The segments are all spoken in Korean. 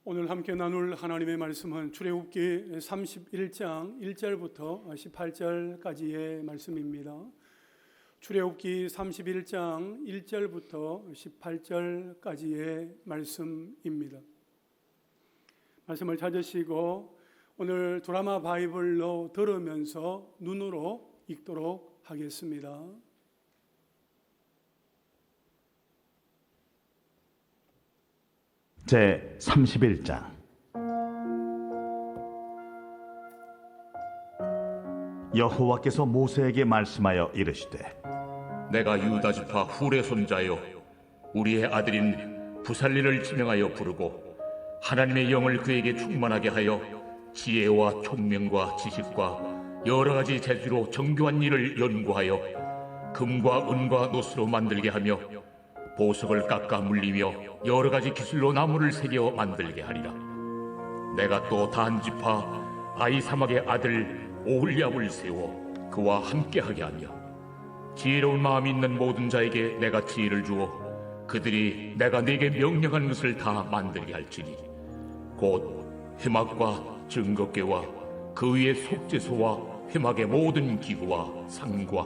오늘 함께 나눌 하나님의 말씀은 출애굽기 31장 1절부터 18절까지의 말씀입니다. 출애굽기 31장 1절부터 18절까지의 말씀입니다. 말씀을 찾으시고 오늘 드라마 바이블로 들으면서 눈으로 읽도록 하겠습니다. 제 31장. 여호와께서 모세에게 말씀하여 이르시되, 내가 유다 지파 훌의 손자요 우리의 아들인 부살리를 지명하여 부르고 하나님의 영을 그에게 충만하게 하여 지혜와 총명과 지식과 여러 가지 재주로 정교한 일을 연구하여 금과 은과 노스로 만들게 하며 보석을 깎아 물리며 여러 가지 기술로 나무를 새겨 만들게 하리라. 내가 또 단 지파 아히사막의 아들 오홀리압을 세워 그와 함께하게 하며 지혜로운 마음이 있는 모든 자에게 내가 지혜를 주어 그들이 내가 네게 명령한 것을 다 만들게 할지니 곧 회막과 증거궤와 그 위에 속죄소와 회막의 모든 기구와 상과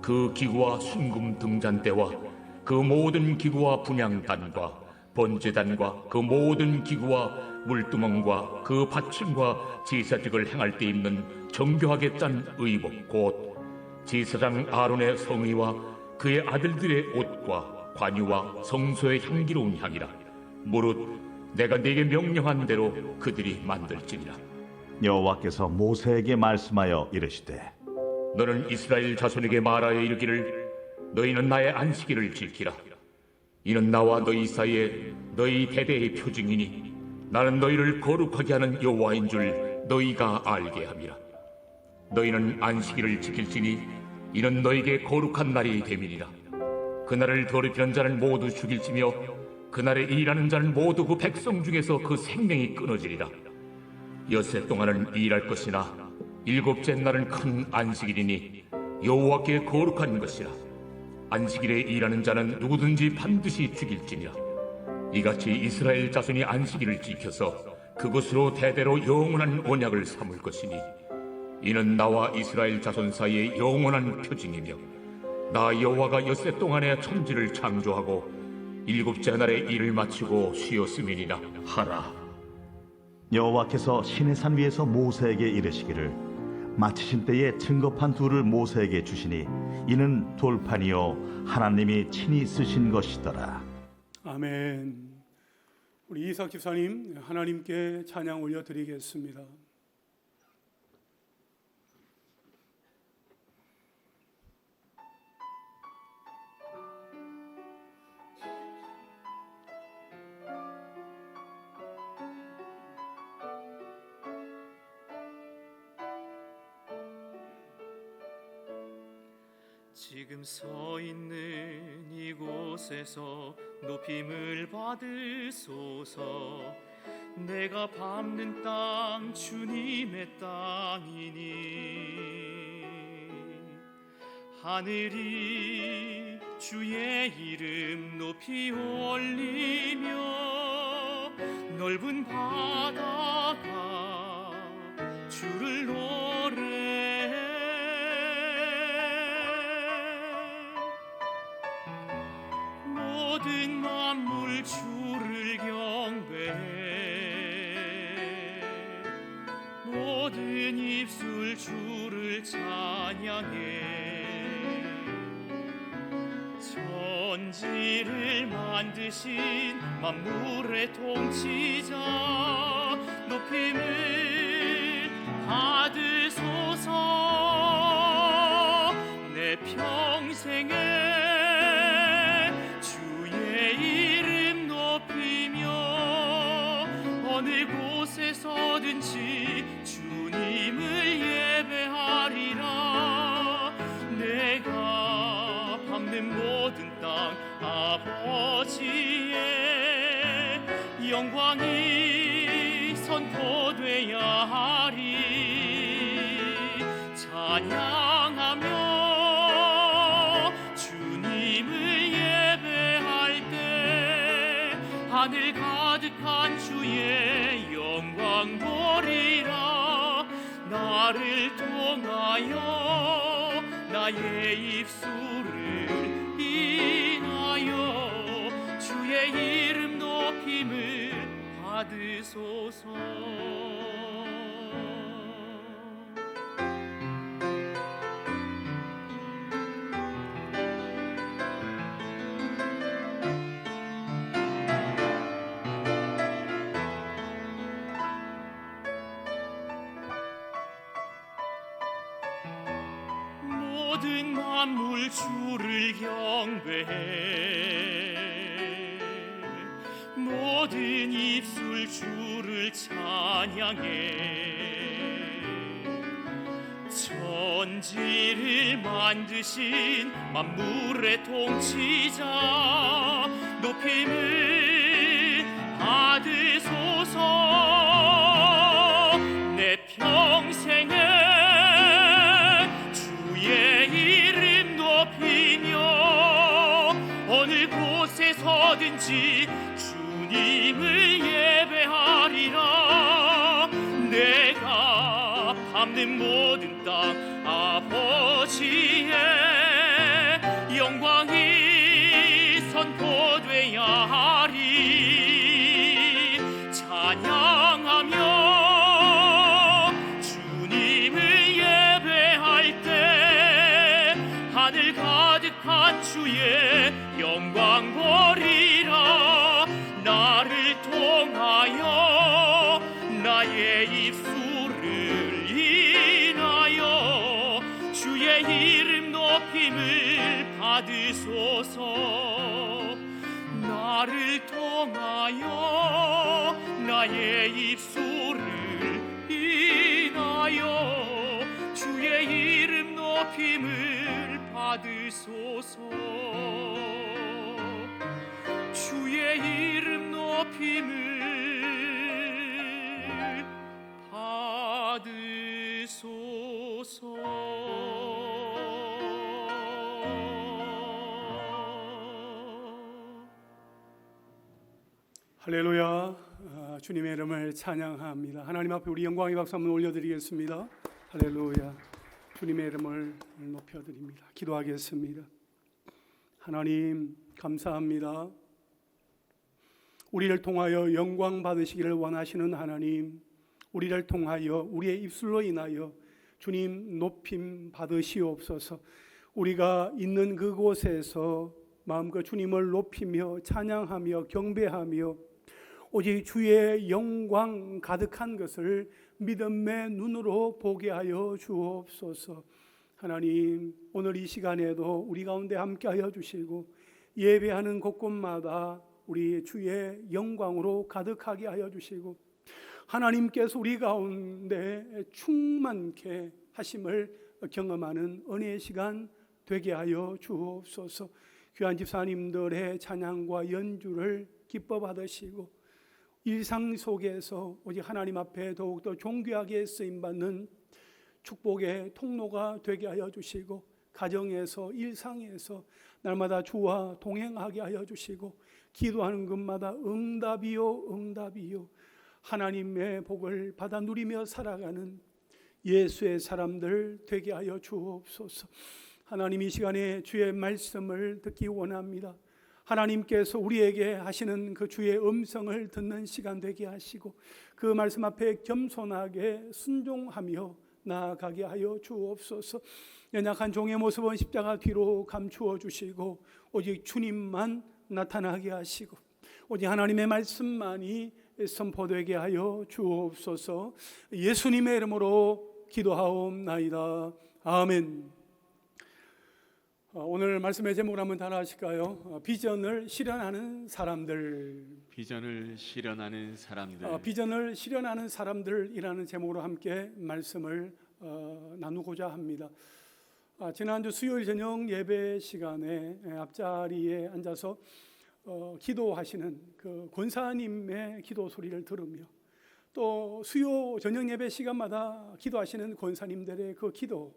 그 기구와 순금 등잔대와 그 모든 기구와 분향단과 번제단과 그 모든 기구와 물두멍과 그 받침과 제사직을 행할 때 입는 정교하게 짠 의복 곧 제사장 아론의 성의와 그의 아들들의 옷과 관유와 성소의 향기로운 향이라. 무릇 내가 네게 명령한 대로 그들이 만들지니라. 여호와께서 모세에게 말씀하여 이르시되, 너는 이스라엘 자손에게 말하여 이르기를 너희는 나의 안식일을 지키라. 이는 나와 너희 사이에 너희 대대의 표징이니 나는 너희를 거룩하게 하는 여호와인 줄 너희가 알게 함이라. 너희는 안식일을 지킬지니 이는 너희에게 거룩한 날이 됨이니라. 그날을 더럽히는 자는 모두 죽일지며 그날에 일하는 자는 모두 그 백성 중에서 그 생명이 끊어지리라. 엿새 동안은 일할 것이나 일곱째 날은 큰 안식일이니 여호와께 거룩한 것이라. 안식일에 일하는 자는 누구든지 반드시 죽일지니라. 이같이 이스라엘 자손이 안식일을 지켜서 그것으로 대대로 영원한 언약을 삼을 것이니 이는 나와 이스라엘 자손 사이의 영원한 표징이며 나 여호와가 엿새 동안에 천지를 창조하고 일곱째 날에 일을 마치고 쉬었음이니라 하라. 여호와께서 시내산 위에서 모세에게 이르시기를, 마치신 때에 증거판 둘을 모세에게 주시니 이는 돌판이요 하나님이 친히 쓰신 것이더라. 아멘. 우리 이삭 집사님 하나님께 찬양 올려드리겠습니다. 지금 서 있는 이곳에서 높임을 받으소서. 내가 밟는 땅 주님의 땅이니 하늘이 주의 이름 높이 올리며 넓은 바다가 주를 노래해. 모든 만물 주를 경배해. 모든 입술 주를 찬양해. 천지를 만드신 만물의 통치자 높임을 받으소서. 내 평생에 어느 곳에서든지 주님을 예배하리라. 내가 밟는 모든 땅 아버지의 영광이 선포돼야 하리. 찬양하며 주님을 예배할 때 하늘 가득한 주의 영광 보리라. 나를 통하여 나의 입술을 인하여 주의 이름 높임을 받으소서. 모든 만물 주를 경배해. 모든 입술 주를 찬양해. 천지를 만드신 만물의 통치자 높임을 받으소서. 내 평생에 주의 이름 높이며 어느 곳에 서든지 주님을 예배하리라. 내가 밟는 모든 땅 아버지의 영광이 선포돼야 하리. 찬양하며 주님을 예배할 때 하늘 가득한 주의 영광 보리라. 나를 통하여 나의 입술을 인하여 주의 이름 높임을 받으소서. 나를 통하여 나의 입술을 인하여 주의 이름 높임을 받으소서. 주의 이름 높임을 받으소서. 할렐루야. 주님의 이름을 찬양합니다. 하나님 앞에 우리 영광의 박수 한번 올려드리겠습니다. 할렐루야. 주님의 이름을 높여드립니다. 기도하겠습니다. 하나님 감사합니다. 우리를 통하여 영광 받으시기를 원하시는 하나님, 우리를 통하여 우리의 입술로 인하여 주님 높임 받으시옵소서. 우리가 있는 그곳에서 마음껏 주님을 높이며 찬양하며 경배하며 오직 주의 영광 가득한 것을 믿음의 눈으로 보게 하여 주옵소서. 하나님, 오늘 이 시간에도 우리 가운데 함께하여 주시고 예배하는 곳곳마다 우리 주의 영광으로 가득하게 하여 주시고 하나님께서 우리 가운데 충만케 하심을 경험하는 은혜의 시간 되게 하여 주옵소서. 귀한 집사님들의 찬양과 연주를 기뻐 받으시고 일상 속에서 오직 하나님 앞에 더욱더 존귀하게 쓰임받는 축복의 통로가 되게 하여 주시고 가정에서 일상에서 날마다 주와 동행하게 하여 주시고 기도하는 것마다 응답이요 응답이요 하나님의 복을 받아 누리며 살아가는 예수의 사람들 되게 하여 주옵소서. 하나님, 이 시간에 주의 말씀을 듣기 원합니다. 하나님께서 우리에게 하시는 그 주의 음성을 듣는 시간 되게 하시고 그 말씀 앞에 겸손하게 순종하며 나아가게 하여 주옵소서. 연약한 종의 모습은 십자가 뒤로 감추어 주시고 오직 주님만 나타나게 하시고 오직 하나님의 말씀만이 선포되게 하여 주옵소서. 예수님의 이름으로 기도하옵나이다. 아멘. 오늘 말씀의 제목을 한번 따라 하실까요? 비전을 실현하는 사람들. 비전을 실현하는 사람들. 비전을 실현하는 사람들이라는 제목으로 함께 말씀을 나누고자 합니다. 지난주 수요일 저녁 예배 시간에 앞자리에 앉아서 기도하시는 그 권사님의 기도 소리를 들으며 또 수요 저녁 예배 시간마다 기도하시는 권사님들의 그 기도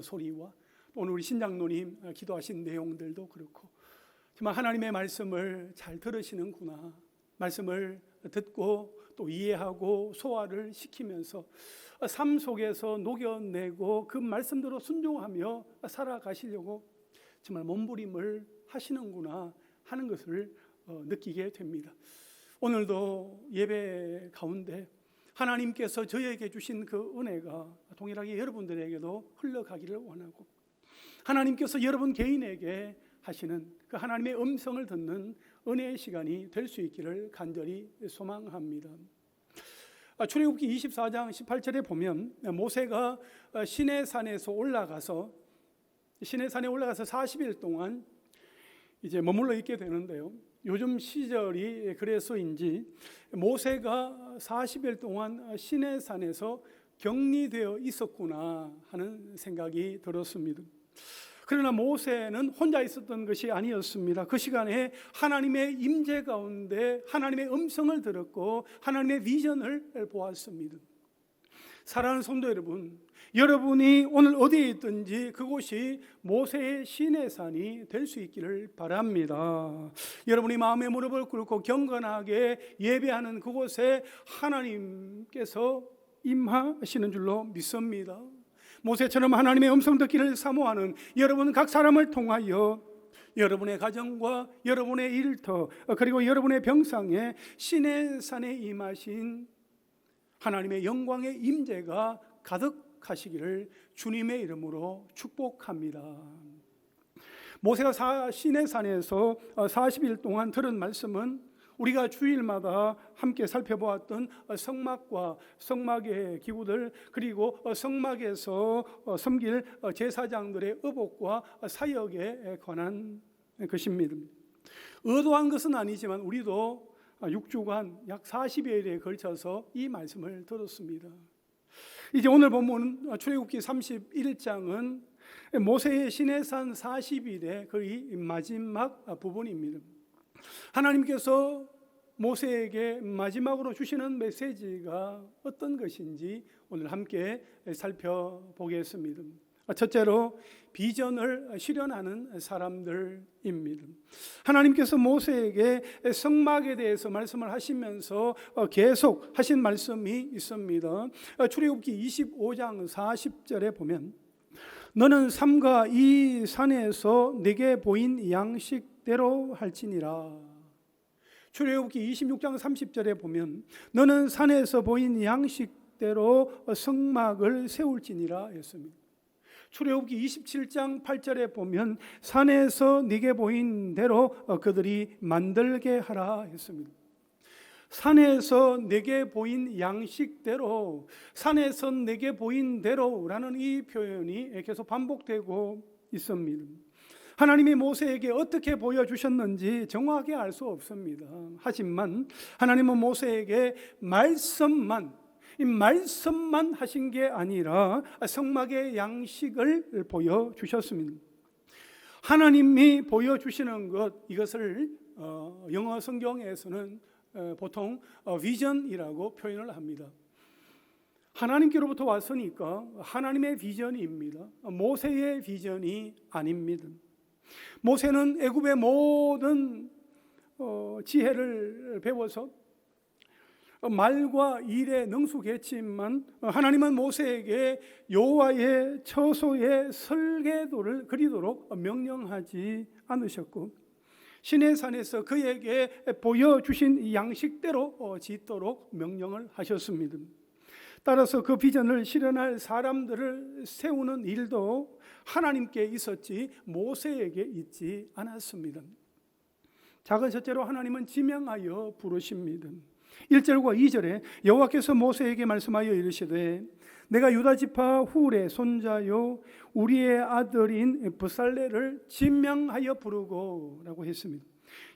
소리와 오늘 우리 신장로님 기도하신 내용들도 그렇고 정말 하나님의 말씀을 잘 들으시는구나. 말씀을 듣고 또 이해하고 소화를 시키면서 삶 속에서 녹여내고 그 말씀대로 순종하며 살아가시려고 정말 몸부림을 하시는구나 하는 것을 느끼게 됩니다. 오늘도 예배 가운데 하나님께서 저에게 주신 그 은혜가 동일하게 여러분들에게도 흘러가기를 원하고, 하나님께서 여러분 개인에게 하시는 그 하나님의 음성을 듣는 은혜의 시간이 될 수 있기를 간절히 소망합니다. 출애굽기 24장 18절에 보면 모세가 시내산에서 올라가서 40일 동안 이제 머물러 있게 되는데요. 요즘 시절이 그래서인지 모세가 40일 동안 시내산에서 격리되어 있었구나 하는 생각이 들었습니다. 그러나 모세는 혼자 있었던 것이 아니었습니다. 그 시간에 하나님의 임재 가운데 하나님의 음성을 들었고 하나님의 비전을 보았습니다. 사랑하는 성도 여러분, 여러분이 오늘 어디에 있든지 그곳이 모세의 시내산이 될 수 있기를 바랍니다. 여러분이 마음의 무릎을 꿇고 경건하게 예배하는 그곳에 하나님께서 임하시는 줄로 믿습니다. 모세처럼 하나님의 음성 듣기를 사모하는 여러분 각 사람을 통하여 여러분의 가정과 여러분의 일터 그리고 여러분의 병상에 시내산에 임하신 하나님의 영광의 임재가 가득하시기를 주님의 이름으로 축복합니다. 모세가 시내산에서 40일 동안 들은 말씀은 우리가 주일마다 함께 살펴보았던 성막과 성막의 기구들, 그리고 성막에서 섬길 제사장들의 의복과 사역에 관한 것입니다. 의도한 것은 아니지만 우리도 6주간 약 40여일에 걸쳐서 이 말씀을 들었습니다. 이제 오늘 본문 출애굽기 31장은 모세의 시내산 40일의 거의 마지막 부분입니다. 하나님께서 모세에게 마지막으로 주시는 메시지가 어떤 것인지 오늘 함께 살펴보겠습니다. 첫째로 비전을 실현하는 사람들입니다. 하나님께서 모세에게 성막에 대해서 말씀을 하시면서 계속 하신 말씀이 있습니다. 출애굽기 25장 40절에 보면 너는 삼가 이 산에서 내게 보인 양식대로 할지니라. 출애굽기 26장 30절에 보면 너는 산에서 보인 양식대로 성막을 세울지니라 했습니다. 출애굽기 27장 8절에 보면 산에서 네게 보인 대로 그들이 만들게 하라 했습니다. 산에서 내게 보인 양식대로, 산에서 내게 보인 대로라는 이 표현이 계속 반복되고 있습니다. 하나님이 모세에게 어떻게 보여주셨는지 정확하게 알 수 없습니다. 하지만 하나님은 모세에게 말씀만 하신 게 아니라 성막의 양식을 보여주셨습니다. 하나님이 보여주시는 것, 이것을 영어 성경에서는 보통 비전이라고 표현을 합니다. 하나님께로부터 왔으니까 하나님의 비전입니다. 모세의 비전이 아닙니다. 모세는 애굽의 모든 지혜를 배워서 말과 일에 능숙했지만 하나님은 모세에게 여호와의 처소의 설계도를 그리도록 명령하지 않으셨고 시내산에서 그에게 보여주신 양식대로 짓도록 명령을 하셨습니다. 따라서 그 비전을 실현할 사람들을 세우는 일도 하나님께 있었지 모세에게 있지 않았습니다. 작은 첫째로 하나님은 지명하여 부르십니다. 1절과 2절에 여호와께서 모세에게 말씀하여 이르시되 내가 유다 지파 훌의 손자요 우리의 아들인 브살레를 지명하여 부르고 라고 했습니다.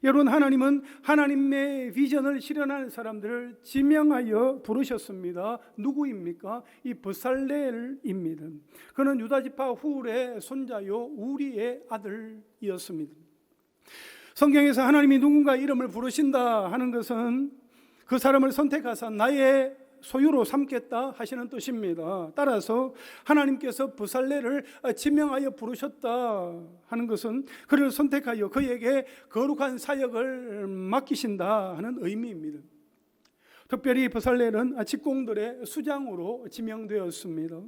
여러분, 하나님은 하나님의 비전을 실현하는 사람들을 지명하여 부르셨습니다. 누구입니까? 이 브살레입니다. 그는 유다 지파 훌의 손자요 우리의 아들이었습니다. 성경에서 하나님이 누군가 이름을 부르신다 하는 것은 그 사람을 선택하사 나의 소유로 삼겠다 하시는 뜻입니다. 따라서 하나님께서 부살레를 지명하여 부르셨다 하는 것은 그를 선택하여 그에게 거룩한 사역을 맡기신다 하는 의미입니다. 특별히 부살렐은 직공들의 수장으로 지명되었습니다.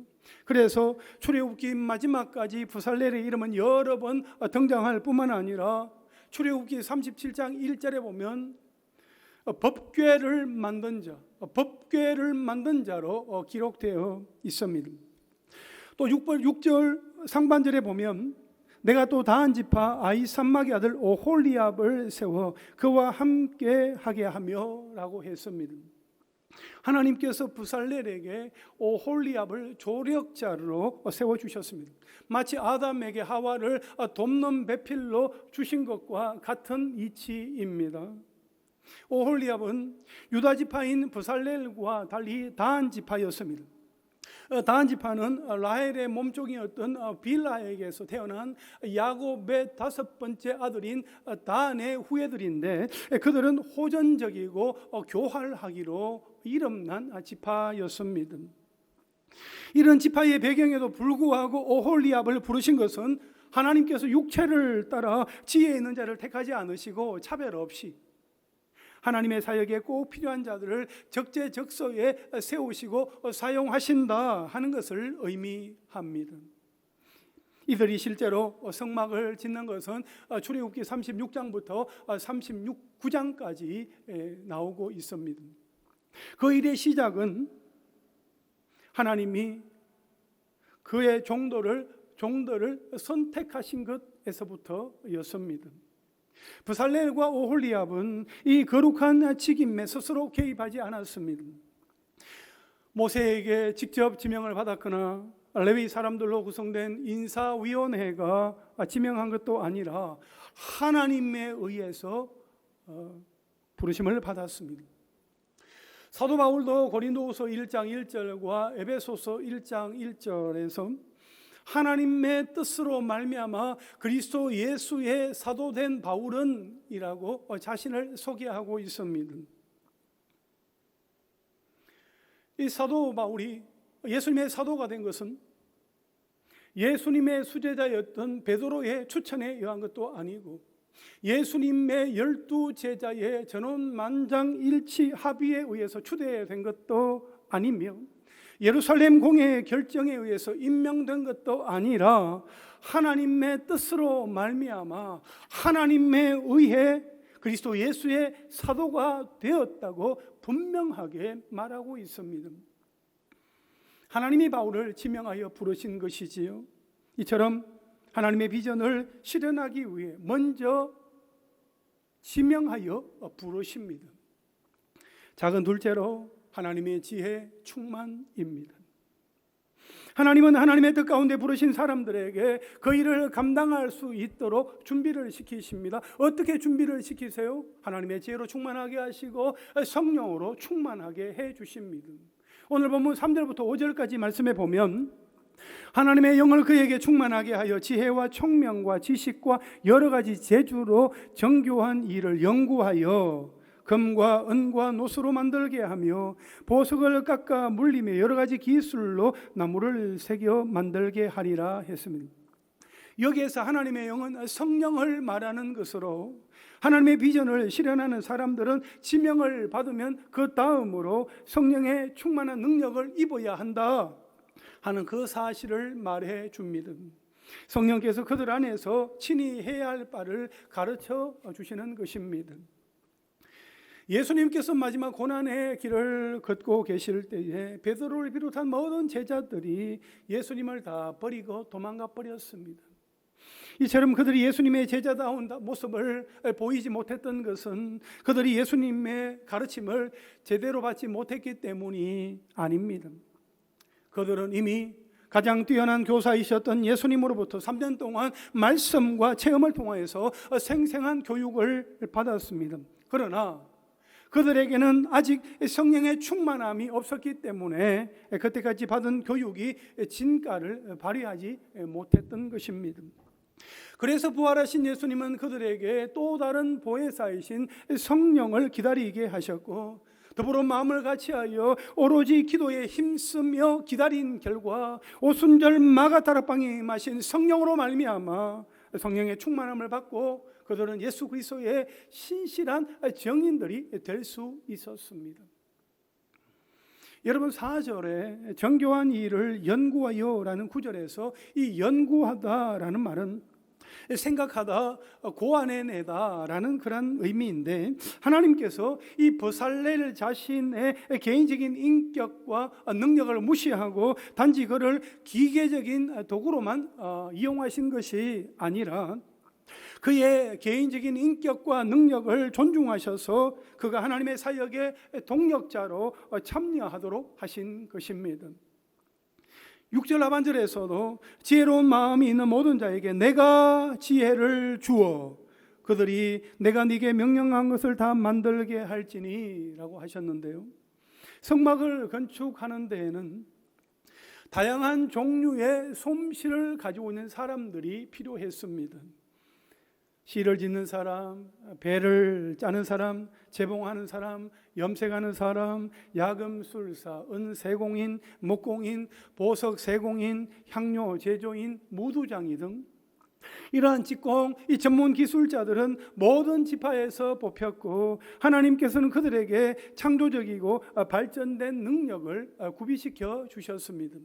그래서 출애굽기 마지막까지 부살렐의 이름은 여러 번 등장할 뿐만 아니라 출애굽기 37장 1절에 보면 법궤를 만든 자로 기록되어 있습니다. 또 6절 상반절에 보면 내가 또 다한 지파 아히삼막의 아들 오홀리압을 세워 그와 함께 하게 하며 라고 했습니다. 하나님께서 부살렐에게 오홀리압을 조력자로 세워주셨습니다. 마치 아담에게 하와를 돕는 배필로 주신 것과 같은 이치입니다. 오홀리압은 유다 지파인 부살렐과 달리 다한 지파였습니다. 다한 지파는 라헬의 몸종이었던 빌하에게서 태어난 야곱의 5번째 아들인 다한의 후예들인데 그들은 호전적이고 교활하기로 이름난 지파였습니다. 이런 지파의 배경에도 불구하고 오홀리압을 부르신 것은 하나님께서 육체를 따라 지혜 있는 자를 택하지 않으시고 차별 없이 하나님의 사역에 꼭 필요한 자들을 적재적소에 세우시고 사용하신다 하는 것을 의미합니다. 이들이 실제로 성막을 짓는 것은 출애굽기 36장부터 39장까지 나오고 있습니다. 그 일의 시작은 하나님이 그의 종들을 선택하신 것에서부터였습니다. 부살렐과 오홀리압은 이 거룩한 직임에 스스로 개입하지 않았습니다. 모세에게 직접 지명을 받았거나 레위 사람들로 구성된 인사위원회가 지명한 것도 아니라 하나님에 의해서 부르심을 받았습니다. 사도 바울도 고린도후서 1장 1절과 에베소서 1장 1절에서 하나님의 뜻으로 말미암아 그리스도 예수의 사도된 바울은 이라고 자신을 소개하고 있습니다. 이 사도 바울이 예수님의 사도가 된 것은 예수님의 수제자였던 베드로의 추천에 의한 것도 아니고 예수님의 12제자의 전원만장일치 합의에 의해서 추대된 것도 아니며 예루살렘 공회의 결정에 의해서 임명된 것도 아니라 하나님의 뜻으로 말미암아 하나님에 의해 그리스도 예수의 사도가 되었다고 분명하게 말하고 있습니다. 하나님이 바울을 지명하여 부르신 것이지요. 이처럼 하나님의 비전을 실현하기 위해 먼저 지명하여 부르십니다. 작은 둘째로 하나님의 지혜 충만입니다. 하나님은 하나님의 뜻 가운데 부르신 사람들에게 그 일을 감당할 수 있도록 준비를 시키십니다. 어떻게 준비를 시키세요? 하나님의 지혜로 충만하게 하시고 성령으로 충만하게 해 주십니다. 오늘 본문 3절부터 5절까지 말씀해 보면 하나님의 영을 그에게 충만하게 하여 지혜와 총명과 지식과 여러 가지 재주로 정교한 일을 연구하여 금과 은과 노수로 만들게 하며 보석을 깎아 물리며 여러 가지 기술로 나무를 새겨 만들게 하리라 했습니다. 여기에서 하나님의 영은 성령을 말하는 것으로 하나님의 비전을 실현하는 사람들은 지명을 받으면 그 다음으로 성령의 충만한 능력을 입어야 한다 하는 그 사실을 말해 줍니다. 성령께서 그들 안에서 친히 해야 할 바를 가르쳐 주시는 것입니다. 예수님께서 마지막 고난의 길을 걷고 계실 때에 베드로를 비롯한 모든 제자들이 예수님을 다 버리고 도망가 버렸습니다. 이처럼 그들이 예수님의 제자다운 모습을 보이지 못했던 것은 그들이 예수님의 가르침을 제대로 받지 못했기 때문이 아닙니다. 그들은 이미 가장 뛰어난 교사이셨던 예수님으로부터 3년 동안 말씀과 체험을 통해서 생생한 교육을 받았습니다. 그러나 그들에게는 아직 성령의 충만함이 없었기 때문에 그때까지 받은 교육이 진가를 발휘하지 못했던 것입니다. 그래서 부활하신 예수님은 그들에게 또 다른 보혜사이신 성령을 기다리게 하셨고 더불어 마음을 같이하여 오로지 기도에 힘쓰며 기다린 결과 오순절 마가다락방에 마신 성령으로 말미암아 성령의 충만함을 받고 그들은 예수 그리스도의 신실한 증인들이 될 수 있었습니다. 여러분 4절에 정교한 일을 연구하여라는 구절에서 이 연구하다라는 말은 생각하다, 고안해내다라는 그런 의미인데 하나님께서 이 버살렐 자신의 개인적인 인격과 능력을 무시하고 단지 그를 기계적인 도구로만 이용하신 것이 아니라 그의 개인적인 인격과 능력을 존중하셔서 그가 하나님의 사역의 동력자로 참여하도록 하신 것입니다. 6절 하반절에서도 지혜로운 마음이 있는 모든 자에게 내가 지혜를 주어 그들이 내가 네게 명령한 것을 다 만들게 할지니 라고 하셨는데요, 성막을 건축하는 데에는 다양한 종류의 솜씨를 가지고 있는 사람들이 필요했습니다. 실을 짓는 사람, 배를 짜는 사람, 재봉하는 사람, 염색하는 사람, 야금술사, 은세공인, 목공인, 보석세공인, 향료 제조인, 무두장이 등 이러한 직공, 이 전문 기술자들은 모든 지파에서 뽑혔고 하나님께서는 그들에게 창조적이고 발전된 능력을 구비시켜 주셨습니다.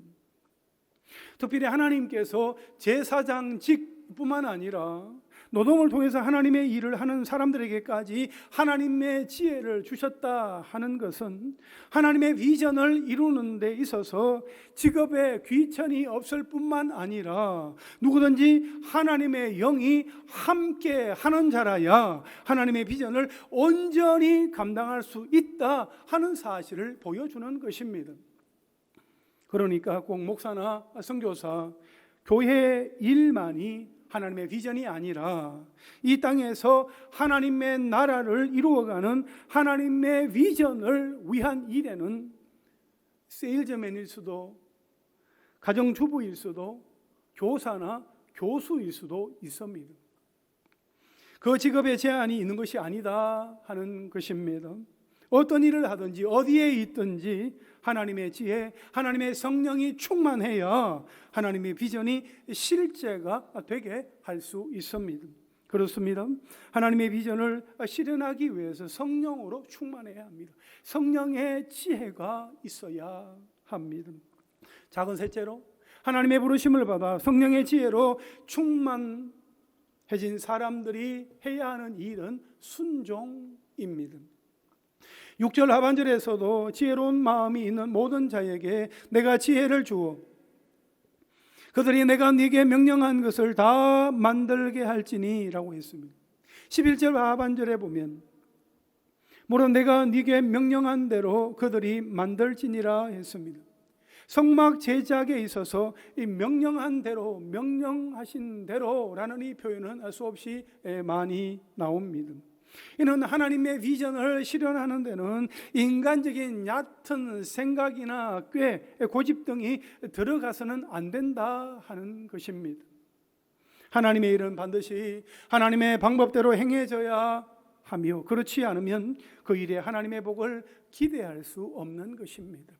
특별히 하나님께서 제사장직뿐만 아니라 노동을 통해서 하나님의 일을 하는 사람들에게까지 하나님의 지혜를 주셨다 하는 것은 하나님의 비전을 이루는 데 있어서 직업에 귀천이 없을 뿐만 아니라 누구든지 하나님의 영이 함께 하는 자라야 하나님의 비전을 온전히 감당할 수 있다 하는 사실을 보여주는 것입니다. 그러니까 꼭 목사나 선교사, 교회 일만이 하나님의 비전이 아니라 이 땅에서 하나님의 나라를 이루어가는 하나님의 비전을 위한 일에는 세일즈맨일 수도, 가정주부일 수도, 교사나 교수일 수도 있습니다. 그 직업에 제한이 있는 것이 아니다 하는 것입니다. 어떤 일을 하든지 어디에 있든지 하나님의 지혜, 하나님의 성령이 충만해야 하나님의 비전이 실제가 되게 할 수 있습니다. 그렇습니다. 하나님의 비전을 실현하기 위해서 성령으로 충만해야 합니다. 성령의 지혜가 있어야 합니다. 작은 셋째로 하나님의 부르심을 받아 성령의 지혜로 충만해진 사람들이 해야 하는 일은 순종입니다. 6절 하반절에서도 지혜로운 마음이 있는 모든 자에게 내가 지혜를 주어 그들이 내가 네게 명령한 것을 다 만들게 할지니 라고 했습니다. 11절 하반절에 보면 물론 내가 네게 명령한 대로 그들이 만들지니라 했습니다. 성막 제작에 있어서 이 명령한 대로, 명령하신 대로라는 이 표현은 수없이 많이 나옵니다. 이는 하나님의 비전을 실현하는 데는 인간적인 얕은 생각이나 꾀, 고집 등이 들어가서는 안 된다 하는 것입니다. 하나님의 일은 반드시 하나님의 방법대로 행해져야 하며 그렇지 않으면 그 일에 하나님의 복을 기대할 수 없는 것입니다.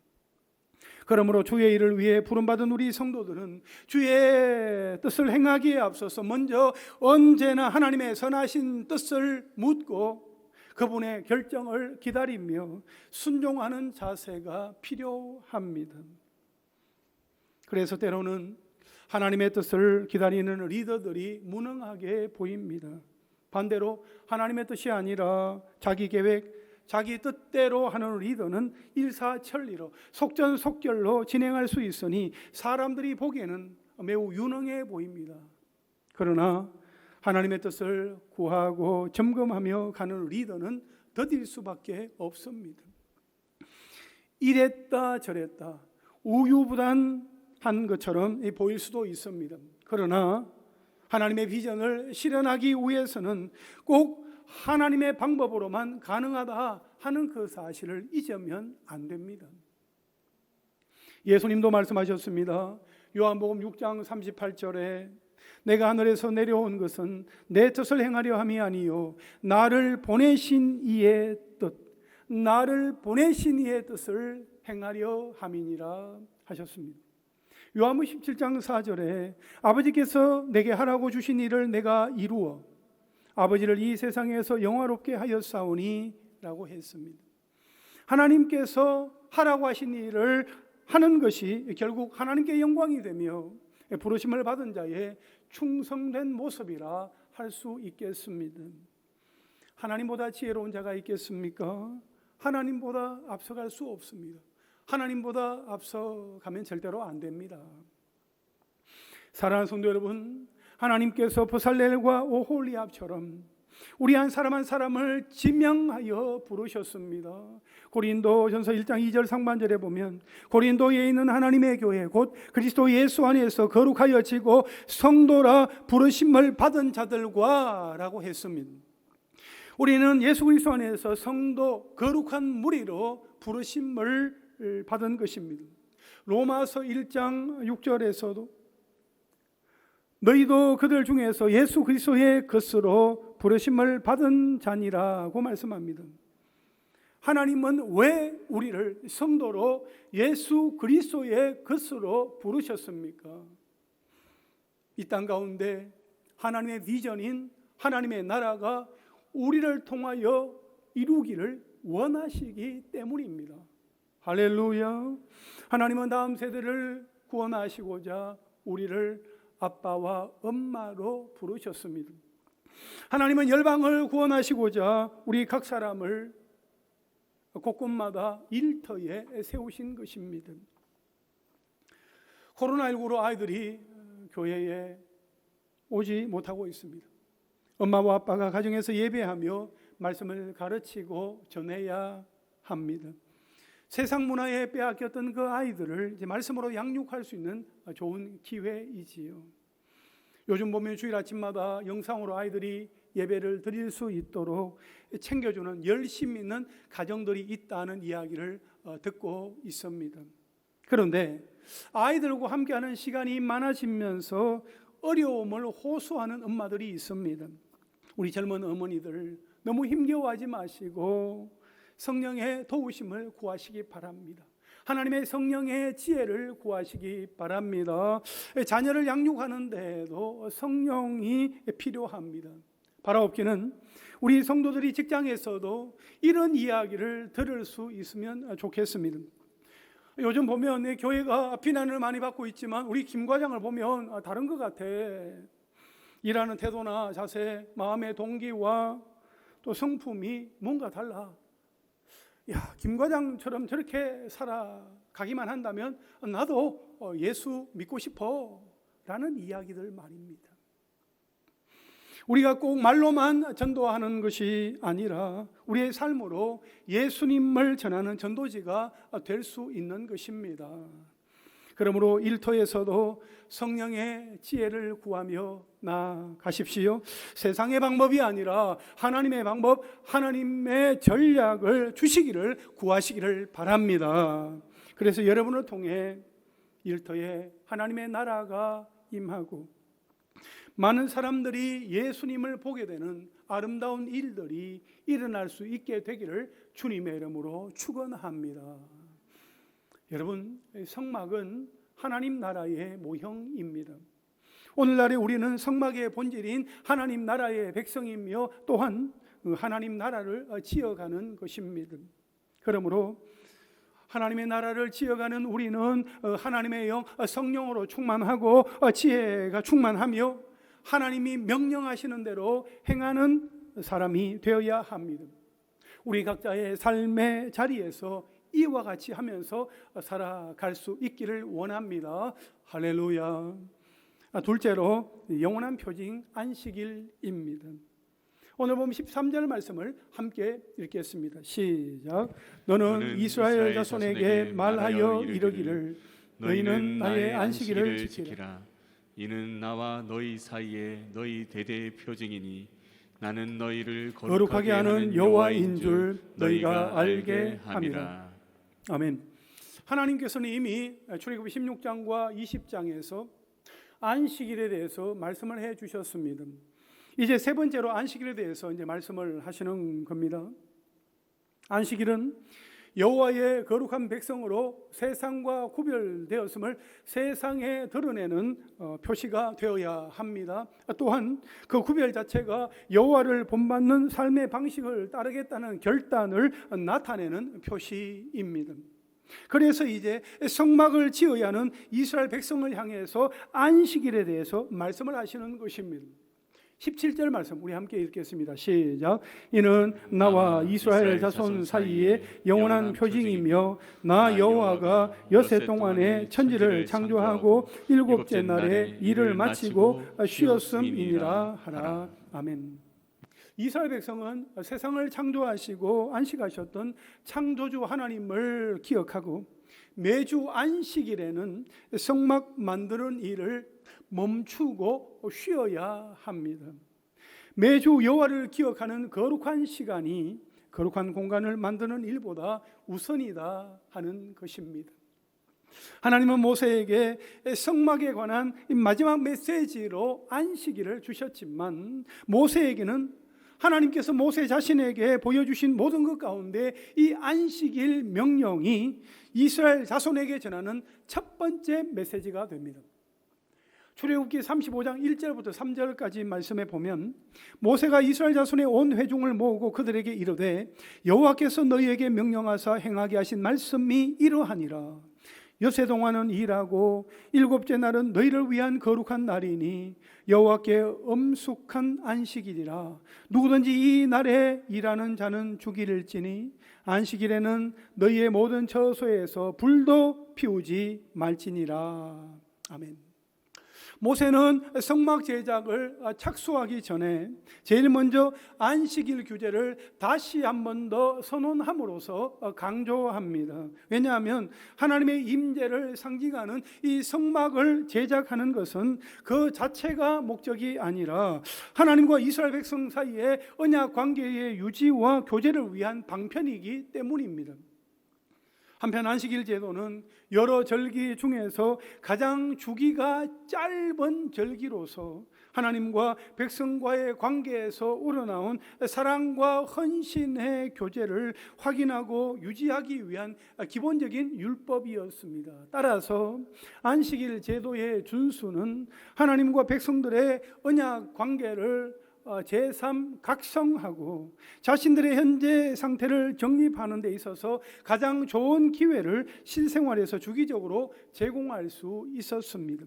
그러므로 주의 일을 위해 부름받은 우리 성도들은 주의 뜻을 행하기에 앞서서 먼저 언제나 하나님의 선하신 뜻을 묻고 그분의 결정을 기다리며 순종하는 자세가 필요합니다. 그래서 때로는 하나님의 뜻을 기다리는 리더들이 무능하게 보입니다. 반대로 하나님의 뜻이 아니라 자기 계획, 자기 뜻대로 하는 리더는 일사천리로 속전속결로 진행할 수 있으니 사람들이 보기에는 매우 유능해 보입니다. 그러나 하나님의 뜻을 구하고 점검하며 가는 리더는 더딜 수밖에 없습니다. 이랬다 저랬다 우유부단한 것처럼 보일 수도 있습니다. 그러나 하나님의 비전을 실현하기 위해서는 꼭 하나님의 방법으로만 가능하다 하는 그 사실을 잊으면 안 됩니다. 예수님도 말씀하셨습니다. 요한복음 6장 38절에 내가 하늘에서 내려온 것은 내 뜻을 행하려 함이 아니요 나를 보내신 이의 뜻, 나를 보내신 이의 뜻을 행하려 함이니라 하셨습니다. 요한복음 17장 4절에 아버지께서 내게 하라고 주신 일을 내가 이루어 아버지를 이 세상에서 영화롭게 하였사오니 라고 했습니다. 하나님께서 하라고 하신 일을 하는 것이 결국 하나님께 영광이 되며 부르심을 받은 자의 충성된 모습이라 할 수 있겠습니다. 하나님보다 지혜로운 자가 있겠습니까? 하나님보다 앞서갈 수 없습니다. 하나님보다 앞서가면 절대로 안 됩니다. 사랑하는 성도 여러분, 하나님께서 부살렐과 오홀리압처럼 우리 한 사람을 지명하여 부르셨습니다. 고린도전서 1장 2절 상반절에 보면 고린도에 있는 하나님의 교회 곧 그리스도 예수 안에서 거룩하여지고 성도라 부르심을 받은 자들과 라고 했습니다. 우리는 예수 그리스도 안에서 성도 거룩한 무리로 부르심을 받은 것입니다. 로마서 1장 6절에서도 너희도 그들 중에서 예수 그리스도의 것으로 부르심을 받은 자니라고 말씀합니다. 하나님은 왜 우리를 성도로 예수 그리스도의 것으로 부르셨습니까? 이 땅 가운데 하나님의 비전인 하나님의 나라가 우리를 통하여 이루기를 원하시기 때문입니다. 할렐루야. 하나님은 다음 세대를 구원하시고자 우리를 아빠와 엄마로 부르셨습니다. 하나님은 열방을 구원하시고자 우리 각 사람을 곳곳마다 일터에 세우신 것입니다. 코로나19로 아이들이 교회에 오지 못하고 있습니다. 엄마와 아빠가 가정에서 예배하며 말씀을 가르치고 전해야 합니다. 세상 문화에 빼앗겼던 그 아이들을 이제 말씀으로 양육할 수 있는 좋은 기회이지요. 요즘 보면 주일 아침마다 영상으로 아이들이 예배를 드릴 수 있도록 챙겨주는 열심 있는 가정들이 있다는 이야기를 듣고 있습니다. 그런데 아이들과 함께하는 시간이 많아지면서 어려움을 호소하는 엄마들이 있습니다. 우리 젊은 어머니들 너무 힘겨워하지 마시고 성령의 도우심을 구하시기 바랍니다. 하나님의 성령의 지혜를 구하시기 바랍니다. 자녀를 양육하는 데에도 성령이 필요합니다. 바라옵기는 우리 성도들이 직장에서도 이런 이야기를 들을 수 있으면 좋겠습니다. 요즘 보면 교회가 비난을 많이 받고 있지만 우리 김 과장을 보면 다른 것 같아. 일하는 태도나 자세, 마음의 동기와 또 성품이 뭔가 달라. 야, 김 과장처럼 저렇게 살아가기만 한다면 나도 예수 믿고 싶어 라는 이야기들 말입니다. 우리가 꼭 말로만 전도하는 것이 아니라 우리의 삶으로 예수님을 전하는 전도지가 될 수 있는 것입니다. 그러므로 일터에서도 성령의 지혜를 구하며 나아가십시오. 세상의 방법이 아니라 하나님의 방법, 하나님의 전략을 주시기를 구하시기를 바랍니다. 그래서 여러분을 통해 일터에 하나님의 나라가 임하고 많은 사람들이 예수님을 보게 되는 아름다운 일들이 일어날 수 있게 되기를 주님의 이름으로 축원합니다. 여러분, 성막은 하나님 나라의 모형입니다. 오늘날에 우리는 성막의 본질인 하나님 나라의 백성이며 또한 하나님 나라를 지어가는 것입니다. 그러므로 하나님의 나라를 지어가는 우리는 하나님의 영 성령으로 충만하고 지혜가 충만하며 하나님이 명령하시는 대로 행하는 사람이 되어야 합니다. 우리 각자의 삶의 자리에서 이와 같이 하면서 살아갈 수 있기를 원합니다. 할렐루야. 둘째로 영원한 표징 안식일입니다. 오늘 보면 13절 말씀을 함께 읽겠습니다. 시작. 너는 이스라엘 자손에게 말하여 이르기를 너희는 나의 안식일을 지키라. 이는 나와 너희 사이에 너희 대대의 표징이니 나는 너희를 거룩하게 하는 여호와인 줄 너희가 알게 함이라. 아멘. 하나님께서는 이미 출애굽기 16장과 20장에서 안식일에 대해서 말씀을 해 주셨습니다. 이제 세 번째로 안식일에 대해서 이제 말씀을 하시는 겁니다. 안식일은 여호와의 거룩한 백성으로 세상과 구별되었음을 세상에 드러내는 표시가 되어야 합니다. 또한 그 구별 자체가 여호와를 본받는 삶의 방식을 따르겠다는 결단을 나타내는 표시입니다. 그래서 이제 성막을 지어야 하는 이스라엘 백성을 향해서 안식일에 대해서 말씀을 하시는 것입니다. 17절 말씀 우리 함께 읽겠습니다. 시작. 이는 나와 이스라엘 자손 사이에 영원한 표징이며 나 여호와가 엿새 동안에 천지를 창조하고 일곱째 날에 일을 마치고 쉬었음이니라 하라. 아멘. 이스라엘 백성은 세상을 창조하시고 안식하셨던 창조주 하나님을 기억하고 매주 안식일에는 성막 만드는 일을 멈추고 쉬어야 합니다. 매주 여호와를 기억하는 거룩한 시간이 거룩한 공간을 만드는 일보다 우선이다 하는 것입니다. 하나님은 모세에게 성막에 관한 마지막 메시지로 안식일을 주셨지만 모세에게는 하나님께서 모세 자신에게 보여주신 모든 것 가운데 이 안식일 명령이 이스라엘 자손에게 전하는 첫 번째 메시지가 됩니다. 출애굽기 35장 1절부터 3절까지 말씀에 보면 모세가 이스라엘 자손의 온 회중을 모으고 그들에게 이르되 여호와께서 너희에게 명령하사 행하게 하신 말씀이 이러하니라. 엿새 동안은 일하고 일곱째 날은 너희를 위한 거룩한 날이니 여호와께 엄숙한 안식일이라. 누구든지 이 날에 일하는 자는 죽일지니 안식일에는 너희의 모든 처소에서 불도 피우지 말지니라. 아멘. 모세는 성막 제작을 착수하기 전에 제일 먼저 안식일 규제를 다시 한 번 더 선언함으로써 강조합니다. 왜냐하면 하나님의 임재를 상징하는 이 성막을 제작하는 것은 그 자체가 목적이 아니라 하나님과 이스라엘 백성 사이의 언약 관계의 유지와 교제를 위한 방편이기 때문입니다. 한편 안식일 제도는 여러 절기 중에서 가장 주기가 짧은 절기로서 하나님과 백성과의 관계에서 우러나온 사랑과 헌신의 교제를 확인하고 유지하기 위한 기본적인 율법이었습니다. 따라서 안식일 제도의 준수는 하나님과 백성들의 언약 관계를 제3 각성하고 자신들의 현재 상태를 정립하는 데 있어서 가장 좋은 기회를 실생활에서 주기적으로 제공할 수 있었습니다.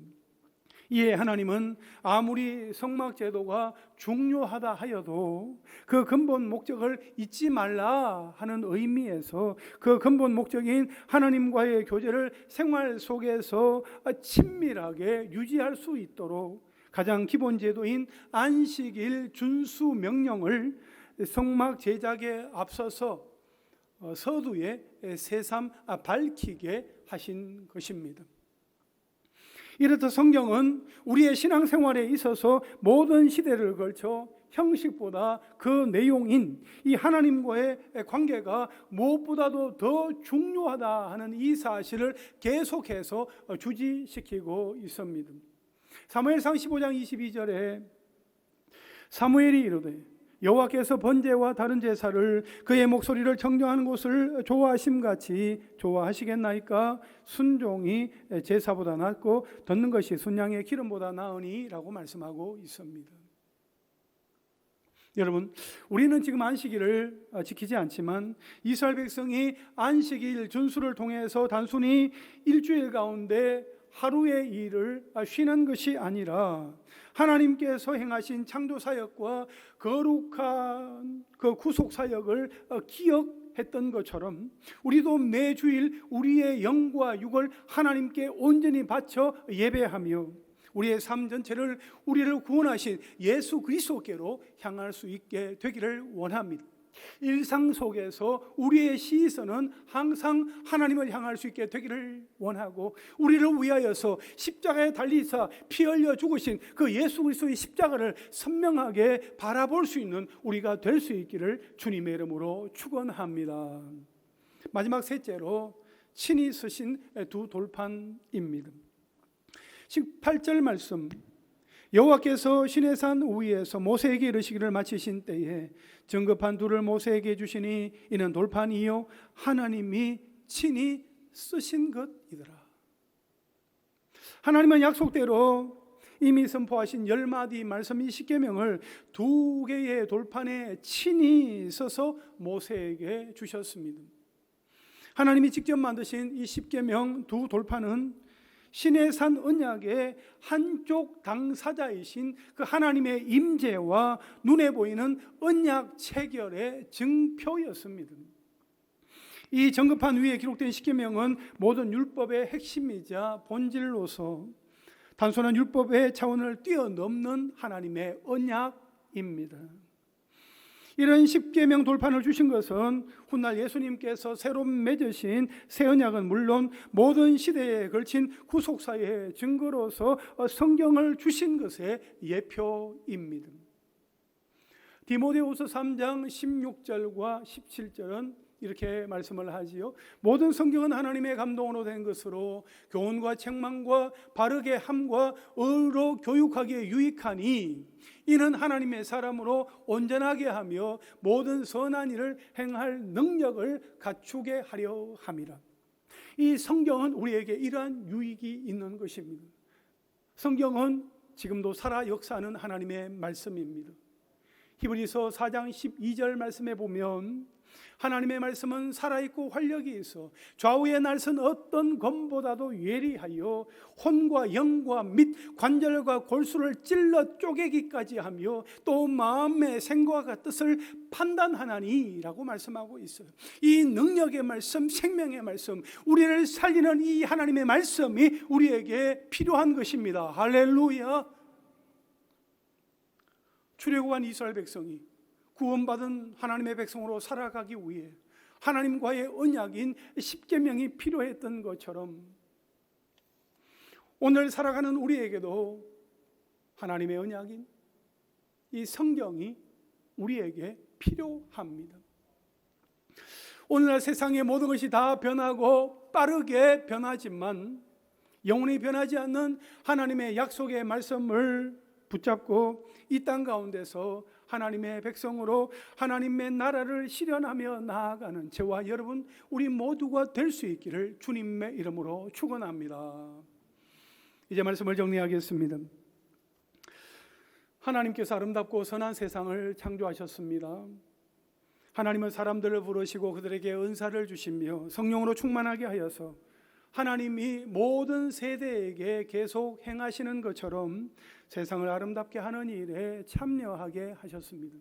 이에 하나님은 아무리 성막 제도가 중요하다 하여도 그 근본 목적을 잊지 말라 하는 의미에서 그 근본 목적인 하나님과의 교제를 생활 속에서 친밀하게 유지할 수 있도록 가장 기본 제도인 안식일 준수 명령을 성막 제작에 앞서서 서두에 새삼 밝히게 하신 것입니다. 이렇듯 성경은 우리의 신앙생활에 있어서 모든 시대를 걸쳐 형식보다 그 내용인 이 하나님과의 관계가 무엇보다도 더 중요하다 하는 이 사실을 계속해서 주지시키고 있습니다. 사무엘상 15장 22절에 사무엘이 이르되 여호와께서 번제와 다른 제사를 그의 목소리를 정정하는 것을 좋아하심같이 좋아하시겠나이까? 순종이 제사보다 낫고 듣는 것이 순양의 기름보다 나으니 라고 말씀하고 있습니다. 여러분, 우리는 지금 안식일을 지키지 않지만 이스라엘 백성이 안식일 준수를 통해서 단순히 일주일 가운데 하루의 일을 쉬는 것이 아니라 하나님께서 행하신 창조사역과 거룩한 그 구속사역을 기억했던 것처럼 우리도 매주일 우리의 영과 육을 하나님께 온전히 바쳐 예배하며 우리의 삶 전체를 우리를 구원하신 예수 그리스도께로 향할 수 있게 되기를 원합니다. 일상 속에서 우리의 시선은 항상 하나님을 향할 수 있게 되기를 원하고 우리를 위하여서 십자가에 달리사 피 흘려 죽으신 그 예수 그리스도의 십자가를 선명하게 바라볼 수 있는 우리가 될 수 있기를 주님의 이름으로 축원합니다. 마지막 셋째로 친히 쓰신 두 돌판입니다. 18절 말씀, 여호와께서 시내산 위에서 모세에게 이르시기를 마치신 때에 정급한 돌을 모세에게 주시니 이는 돌판이요 하나님이 친히 쓰신 것이더라. 하나님은 약속대로 이미 선포하신 10마디 말씀 이 십계명을 2개의 돌판에 친히 써서 모세에게 주셨습니다. 하나님이 직접 만드신 이 십계명 2 돌판은 시내산 언약의 한쪽 당사자이신 그 하나님의 임재와 눈에 보이는 언약 체결의 증표였습니다. 이 정급판 위에 기록된 십계명은 모든 율법의 핵심이자 본질로서 단순한 율법의 차원을 뛰어넘는 하나님의 언약입니다. 이런 십계명 돌판을 주신 것은 훗날 예수님께서 새로 맺으신 새 언약은 물론 모든 시대에 걸친 구속사의 증거로서 성경을 주신 것의 예표입니다. 디모데후서 3장 16절과 17절은 이렇게 말씀을 하지요. 모든 성경은 하나님의 감동으로 된 것으로 교훈과 책망과 바르게 함과 의로 교육하기에 유익하니 이는 하나님의 사람으로 온전하게 하며 모든 선한 일을 행할 능력을 갖추게 하려 함이라. 이 성경은 우리에게 이러한 유익이 있는 것입니다. 성경은 지금도 살아 역사하는 하나님의 말씀입니다. 히브리서 4장 12절 말씀에 보면 하나님의 말씀은 살아있고 활력이 있어 좌우의 날선 어떤 검보다도 예리하여 혼과 영과 및 관절과 골수를 찔러 쪼개기까지 하며 또 마음의 생각과 뜻을 판단하나니 라고 말씀하고 있어요. 이 능력의 말씀, 생명의 말씀, 우리를 살리는 이 하나님의 말씀이 우리에게 필요한 것입니다. 할렐루야. 출애굽한 이스라엘 백성이 구원받은 하나님의 백성으로 살아가기 위해 하나님과의 언약인 십계명이 필요했던 것처럼 오늘 살아가는 우리에게도 하나님의 언약인 이 성경이 우리에게 필요합니다. 오늘날 세상의 모든 것이 다 변하고 빠르게 변하지만 영원히 변하지 않는 하나님의 약속의 말씀을 붙잡고 이 땅 가운데서 하나님의 백성으로 하나님의 나라를 실현하며 나아가는 저와 여러분 우리 모두가 될 수 있기를 주님의 이름으로 축원합니다. 이제 말씀을 정리하겠습니다. 하나님께서 아름답고 선한 세상을 창조하셨습니다. 하나님은 사람들을 부르시고 그들에게 은사를 주시며 성령으로 충만하게 하여서 하나님이 모든 세대에게 계속 행하시는 것처럼 세상을 아름답게 하는 일에 참여하게 하셨습니다.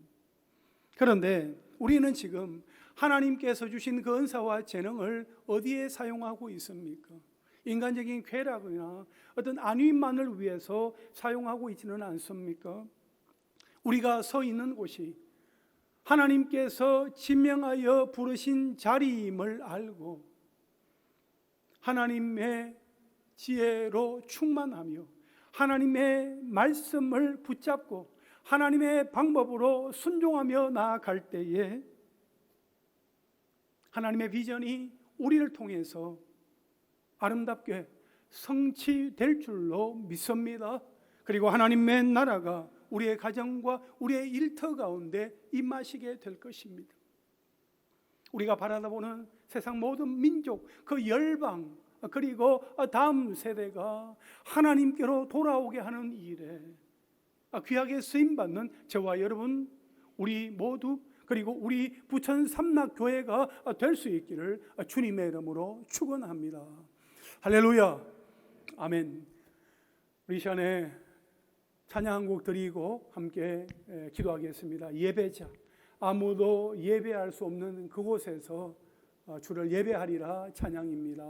그런데 우리는 지금 하나님께서 주신 그 은사와 재능을 어디에 사용하고 있습니까? 인간적인 쾌락이나 어떤 안위만을 위해서 사용하고 있지는 않습니까? 우리가 서 있는 곳이 하나님께서 지명하여 부르신 자리임을 알고 하나님의 지혜로 충만하며 하나님의 말씀을 붙잡고 하나님의 방법으로 순종하며 나아갈 때에 하나님의 비전이 우리를 통해서 아름답게 성취될 줄로 믿습니다. 그리고 하나님의 나라가 우리의 가정과 우리의 일터 가운데 임하시게 될 것입니다. 우리가 바라보는 세상 모든 민족, 그 열방, 그리고 다음 세대가 하나님께로 돌아오게 하는 일에 귀하게 쓰임받는 저와 여러분 우리 모두 그리고 우리 부천 삼락교회가 될 수 있기를 주님의 이름으로 축원합니다. 할렐루야. 아멘. 우리 시간에 찬양 한 곡 드리고 함께 기도하겠습니다. 예배자, 아무도 예배할 수 없는 그곳에서 주를 예배하리라 찬양입니다.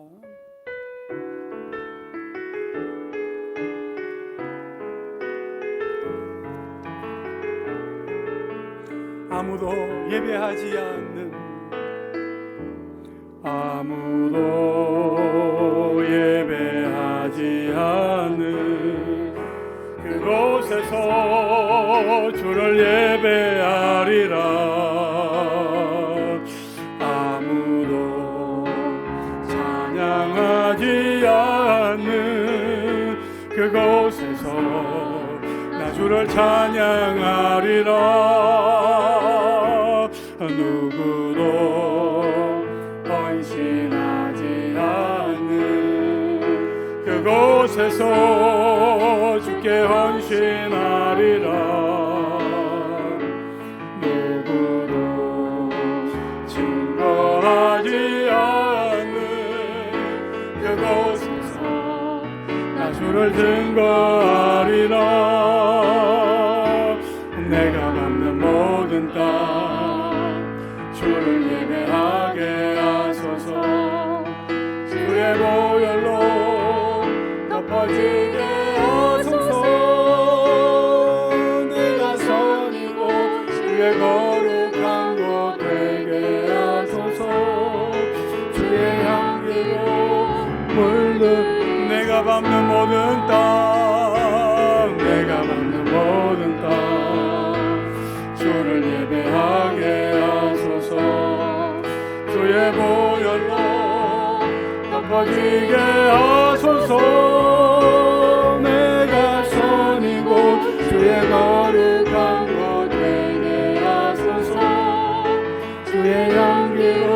아무도 예배하지 않는 아무도 예배하지 않는 그곳에서 주를 예배하리라. 아무도 찬양하지 않는 그곳에서 주를 찬양하리라. 누구도 헌신하지 않는 그곳에서 주께 헌신하리라. 누구도 증거하지 않는 그곳에서 나 주를 증거하리라. 내가 밟는 모든 땅 주를 예배하게 하소서. 주의 보혈로 덮어지게 하소서. 내가 선이고 주의 거룩한 곳 되게 하소서. 주의 향기로 물든 내가 밟는 모든 땅, 내가 밟는 모든 땅 주를 예배하게 하소서. 주의 보혈로 덮어지게 하소서. 내가 선이고 주의 거룩한 곳 되게 하소서. 주의 향기로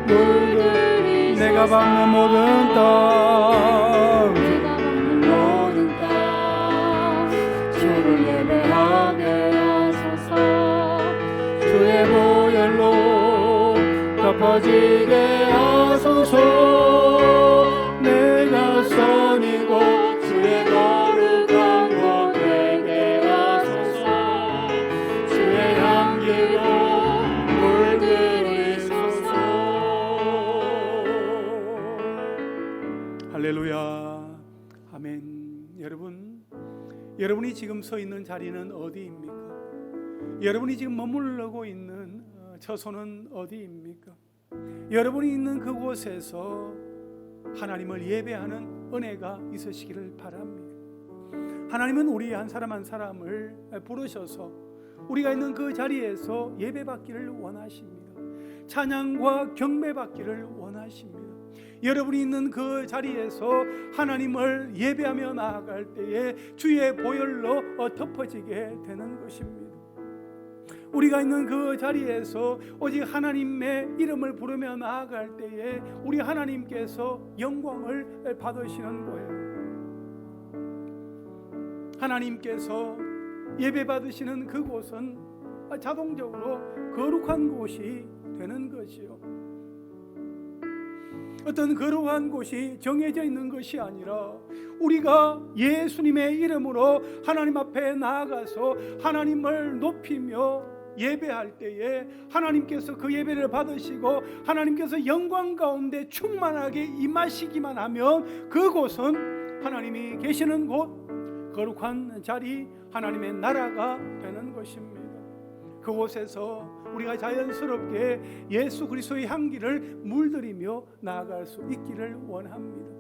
물든 내가 밟는 모든 땅, 내가 밟는 모든 땅 주를 예배하게 하소서. 주의 보혈로 덮어지게 하소서. 내가 선이고 주의 거룩한 곳 되게 하소서. 주의 향기로 물들이소서. 할렐루야. 아멘. 여러분이 지금 서 있는 자리는 어디입니까? 여러분이 지금 머무르고 있는 처소는 어디입니까? 여러분이 있는 그곳에서 하나님을 예배하는 은혜가 있으시기를 바랍니다. 하나님은 우리 한 사람 한 사람을 부르셔서 우리가 있는 그 자리에서 예배받기를 원하십니다. 찬양과 경배받기를 원하십니다. 여러분이 있는 그 자리에서 하나님을 예배하며 나아갈 때에 주의 보혈로 덮어지게 되는 것입니다. 우리가 있는 그 자리에서 오직 하나님의 이름을 부르며 나아갈 때에 우리 하나님께서 영광을 받으시는 거예요. 하나님께서 예배 받으시는 그곳은 자동적으로 거룩한 곳이 되는 것이요. 어떤 거룩한 곳이 정해져 있는 것이 아니라 우리가 예수님의 이름으로 하나님 앞에 나아가서 하나님을 높이며 예배할 때에 하나님께서 그 예배를 받으시고 하나님께서 영광 가운데 충만하게 임하시기만 하면 그곳은 하나님이 계시는 곳, 거룩한 자리, 하나님의 나라가 되는 것입니다. 그곳에서 우리가 자연스럽게 예수 그리스도의 향기를 물들이며 나아갈 수 있기를 원합니다.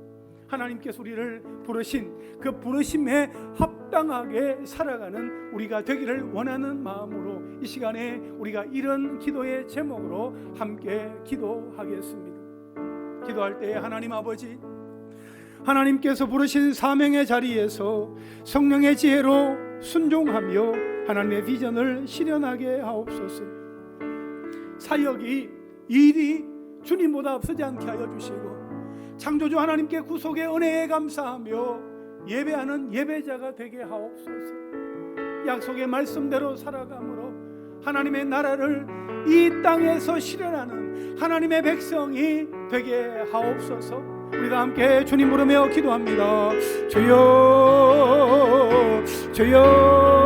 하나님께서 우리를 부르신 그 부르심에 합당하게 살아가는 우리가 되기를 원하는 마음으로 이 시간에 우리가 이런 기도의 제목으로 함께 기도하겠습니다. 기도할 때 하나님 아버지, 하나님께서 부르신 사명의 자리에서 성령의 지혜로 순종하며 하나님의 비전을 실현하게 하옵소서. 사역이, 일이 주님보다 앞서지 않게 하여 주시고 창조주 하나님께 구속의 은혜에 감사하며 예배하는 예배자가 되게 하옵소서. 약속의 말씀대로 살아감으로 하나님의 나라를 이 땅에서 실현하는 하나님의 백성이 되게 하옵소서. 우리가 함께 주님 부르며 기도합니다. 주여, 주여.